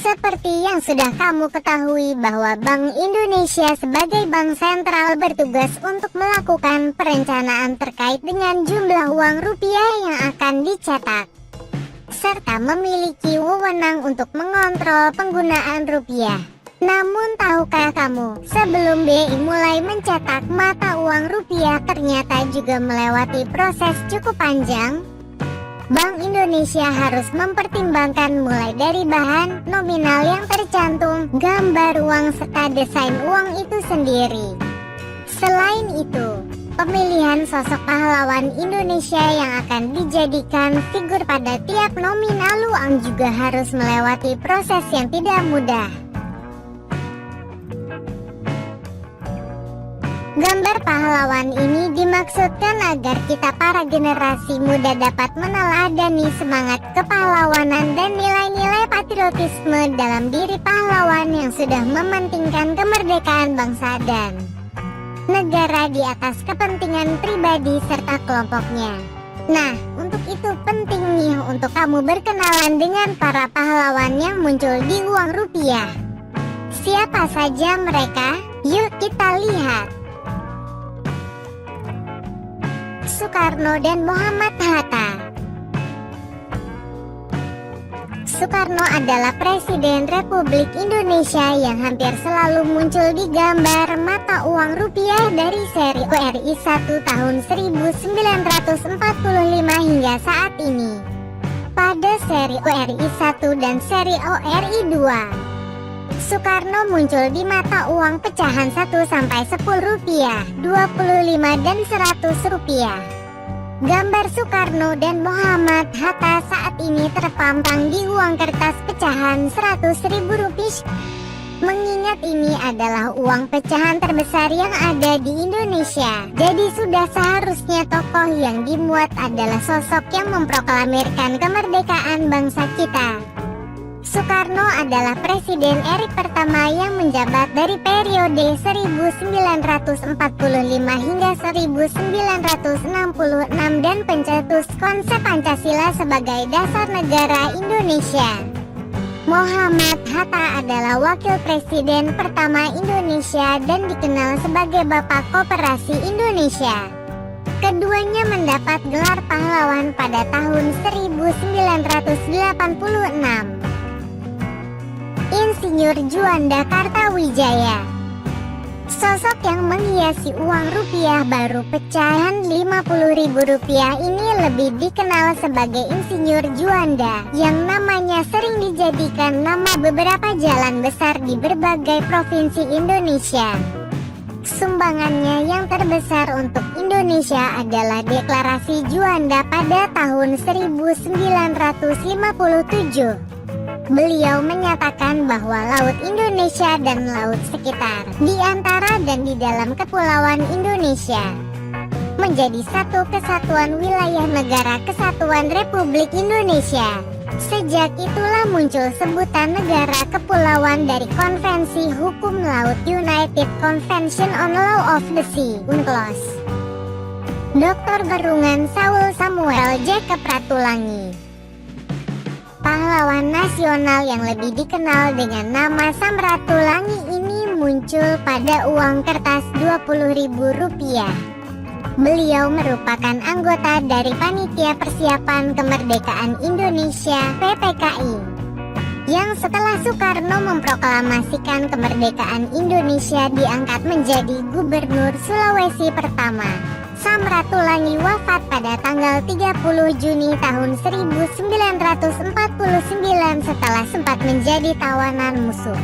Seperti yang sudah kamu ketahui bahwa Bank Indonesia sebagai bank sentral bertugas untuk melakukan perencanaan terkait dengan jumlah uang rupiah yang akan dicetak, serta memiliki wewenang untuk mengontrol penggunaan rupiah. Namun tahukah kamu, sebelum BI mulai mencetak mata uang rupiah ternyata juga melewati proses cukup panjang? Bank Indonesia harus mempertimbangkan mulai dari bahan, nominal yang tercantum, gambar uang serta desain uang itu sendiri. Selain itu, pemilihan sosok pahlawan Indonesia yang akan dijadikan figur pada tiap nominal uang juga harus melewati proses yang tidak mudah. Gambar pahlawan ini dimaksudkan agar kita para generasi muda dapat meneladani semangat kepahlawanan dan nilai-nilai patriotisme dalam diri pahlawan yang sudah mementingkan kemerdekaan bangsa dan negara di atas kepentingan pribadi serta kelompoknya. Nah, untuk itu penting nih untuk kamu berkenalan dengan para pahlawan yang muncul di uang rupiah. Siapa saja mereka? Yuk kita lihat. Soekarno dan Muhammad Hatta. Soekarno adalah Presiden Republik Indonesia yang hampir selalu muncul di gambar mata uang rupiah dari seri URI 1 tahun 1945 hingga saat ini. Pada seri URI 1 dan seri URI 2, Soekarno muncul di mata uang pecahan 1 sampai 10 rupiah, 25 dan 100 rupiah. Gambar Soekarno dan Muhammad Hatta saat ini terpampang di uang kertas pecahan 100.000 rupiah. Mengingat ini adalah uang pecahan terbesar yang ada di Indonesia, jadi sudah seharusnya tokoh yang dimuat adalah sosok yang memproklamirkan kemerdekaan bangsa kita. Soekarno adalah Presiden RI pertama yang menjabat dari periode 1945 hingga 1966 dan pencetus konsep Pancasila sebagai dasar negara Indonesia. Muhammad Hatta adalah Wakil Presiden pertama Indonesia dan dikenal sebagai Bapak Koperasi Indonesia. Keduanya mendapat gelar pahlawan pada tahun 1986. Insinyur Juanda Kartawijaya. Sosok yang menghiasi uang rupiah baru pecahan 50.000 rupiah ini lebih dikenal sebagai Insinyur Juanda, yang namanya sering dijadikan nama beberapa jalan besar di berbagai provinsi Indonesia. Sumbangannya yang terbesar untuk Indonesia adalah Deklarasi Juanda pada tahun 1957. Beliau menyatakan bahwa Laut Indonesia dan laut sekitar, di antara dan di dalam Kepulauan Indonesia, menjadi satu kesatuan wilayah negara kesatuan Republik Indonesia. Sejak itulah muncul sebutan negara kepulauan dari Konvensi Hukum Laut United Convention on Law of the Sea, UNCLOS. Dr. Barungan Saul Samuel Jacob Ratulangi. Pahlawan nasional yang lebih dikenal dengan nama Samratulangi ini muncul pada uang kertas 20.000 rupiah. Beliau merupakan anggota dari Panitia Persiapan Kemerdekaan Indonesia (PPKI), yang setelah Soekarno memproklamasikan kemerdekaan Indonesia diangkat menjadi Gubernur Sulawesi pertama. Samratulangi wafat pada tanggal 30 Juni tahun 1949 setelah sempat menjadi tawanan musuh.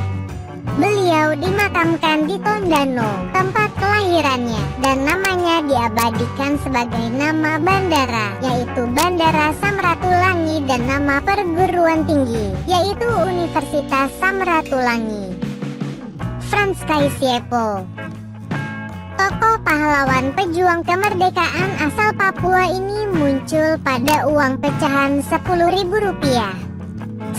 Beliau dimakamkan di Tondano, tempat kelahirannya, dan namanya diabadikan sebagai nama bandara, yaitu Bandara Samratulangi, dan nama perguruan tinggi, yaitu Universitas Samratulangi. Frans Kaisiepo. Tokoh pahlawan pejuang kemerdekaan asal Papua ini muncul pada uang pecahan 10.000 rupiah.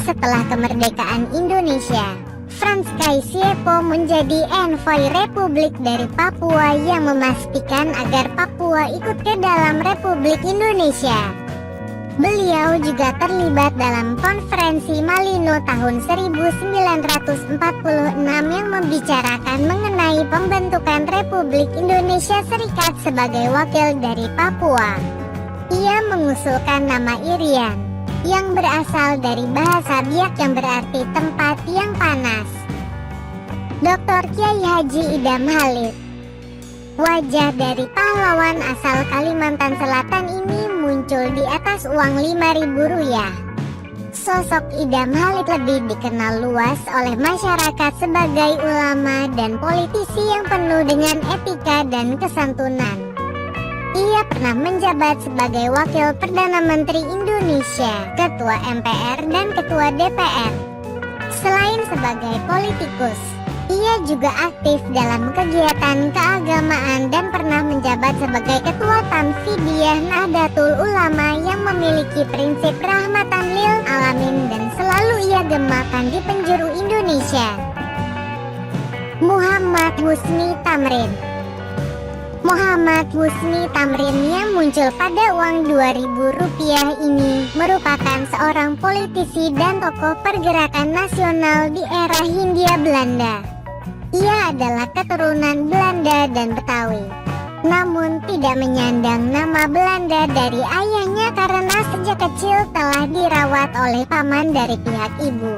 Setelah kemerdekaan Indonesia, Frans Kaisiepo menjadi envoy Republik dari Papua yang memastikan agar Papua ikut ke dalam Republik Indonesia. Beliau juga terlibat dalam konferensi Malino tahun 1946 yang membicarakan mengenai pembentukan Republik Indonesia Serikat sebagai wakil dari Papua. Ia mengusulkan nama Irian, yang berasal dari bahasa Biak yang berarti tempat yang panas. Dr. Kiai Haji Idam Halid, wajah dari pahlawan asal Kalimantan Selatan ini muncul di atas uang Rp5.000. Sosok Idam Halid lebih dikenal luas oleh masyarakat sebagai ulama dan politisi yang penuh dengan etika dan kesantunan. Ia pernah menjabat sebagai Wakil Perdana Menteri Indonesia, Ketua MPR dan Ketua DPR. Selain sebagai politikus, ia juga aktif dalam kegiatan keagamaan dan pernah menjabat sebagai Ketua Tanfidiyah Nahdlatul Ulama yang memiliki prinsip rahmatan lil alamin dan selalu ia gemakan di penjuru Indonesia. Muhammad Husni Tamrin. Muhammad Husni Tamrin yang muncul pada uang Rp2.000 ini merupakan seorang politisi dan tokoh pergerakan nasional di era Hindia Belanda. Ia adalah keturunan Belanda dan Betawi, namun tidak menyandang nama Belanda dari ayahnya karena sejak kecil telah dirawat oleh paman dari pihak ibu.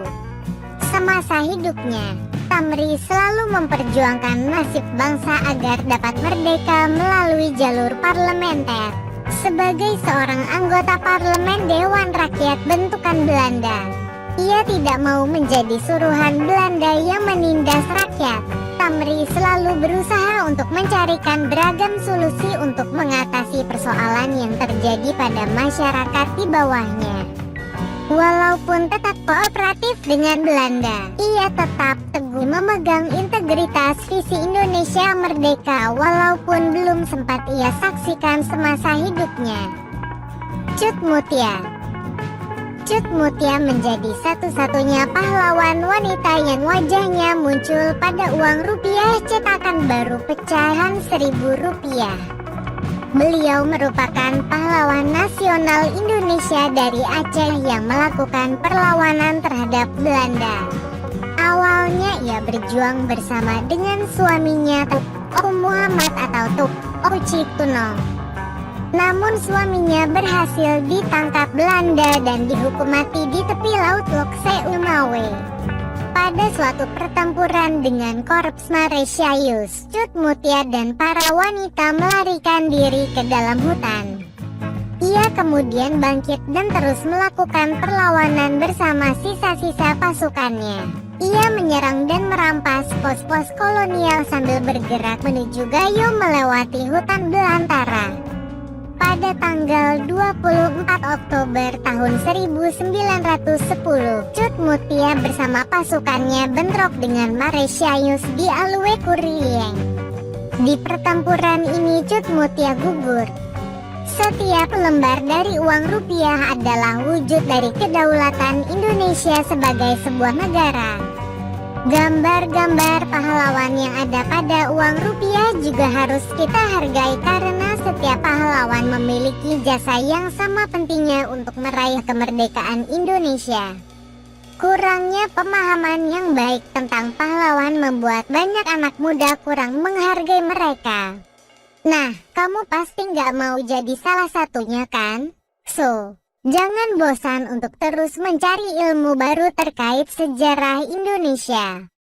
Semasa hidupnya, Tamri selalu memperjuangkan nasib bangsa agar dapat merdeka melalui jalur parlementer. Sebagai seorang anggota parlemen Dewan Rakyat bentukan Belanda, ia tidak mau menjadi suruhan Belanda yang menindas rakyat. Tamri selalu berusaha untuk mencarikan beragam solusi untuk mengatasi persoalan yang terjadi pada masyarakat di bawahnya. Walaupun tetap kooperatif dengan Belanda, ia tetap teguh memegang integritas visi Indonesia merdeka walaupun belum sempat ia saksikan semasa hidupnya. Cut Mutia. Cut Mutia menjadi satu-satunya pahlawan wanita yang wajahnya muncul pada uang rupiah cetakan baru pecahan Rp1.000. Beliau merupakan pahlawan nasional Indonesia dari Aceh yang melakukan perlawanan terhadap Belanda. Awalnya ia berjuang bersama dengan suaminya Teuku Muhammad atau Teuku Ciptunong. Namun suaminya berhasil ditangkap Belanda dan dihukum mati di tepi laut Lokse Umawe. Pada suatu pertempuran dengan Korps Mauritius, Cut Mutia dan para wanita melarikan diri ke dalam hutan. Ia kemudian bangkit dan terus melakukan perlawanan bersama sisa-sisa pasukannya. Ia menyerang dan merampas pos-pos kolonial sambil bergerak menuju Gayo melewati hutan belantara. Pada tanggal 24 Oktober tahun 1910, Cut Mutia bersama pasukannya bentrok dengan Mauritius di Alue Kurieng. Di pertempuran ini Cut Mutia gugur. Setiap lembar dari uang rupiah adalah wujud dari kedaulatan Indonesia sebagai sebuah negara. Gambar-gambar pahlawan yang ada pada uang rupiah juga harus kita hargai karena setiap pahlawan memiliki jasa yang sama pentingnya untuk meraih kemerdekaan Indonesia. Kurangnya pemahaman yang baik tentang pahlawan membuat banyak anak muda kurang menghargai mereka. Nah, kamu pasti nggak mau jadi salah satunya kan? So, jangan bosan untuk terus mencari ilmu baru terkait sejarah Indonesia.